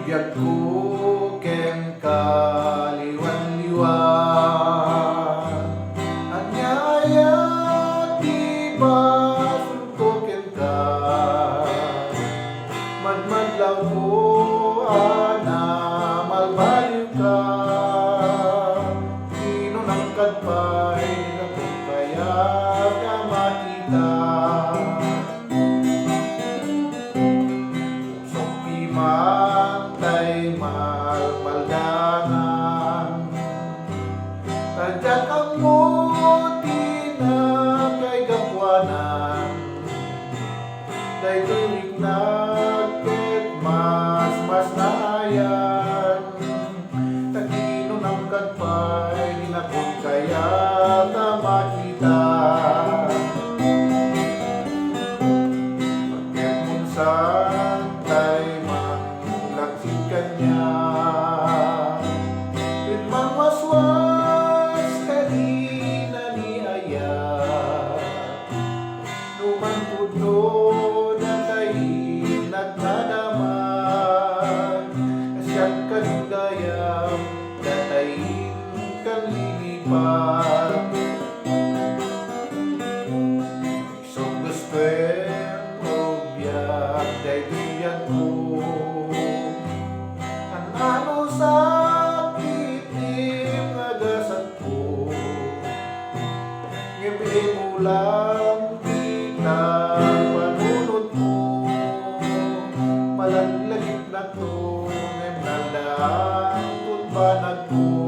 Biag ko ken kaliwan-liwan anyaya di basunto ken ka madmadlaw ko ana malbaliw ka tinunangkad pa'y nagkong kaya ka makita Mantay malmaldangan Tadyak ang muti na kay gapwanan Day tuwing nagkit mas naayan Taginunangkad pa'y dinakot kaya ta makita Pagkat munsan kanya Irmang waswas kanina ni ayat Numan puto na tayo nagdadaman Kasyang kanindayam datayin kang lilipat So gusto o biyak day biyak ko ano sakit im agasat ko Ngipin mo lang kita panunod mo Malalagit na to Ngem nandaan tutbanag ko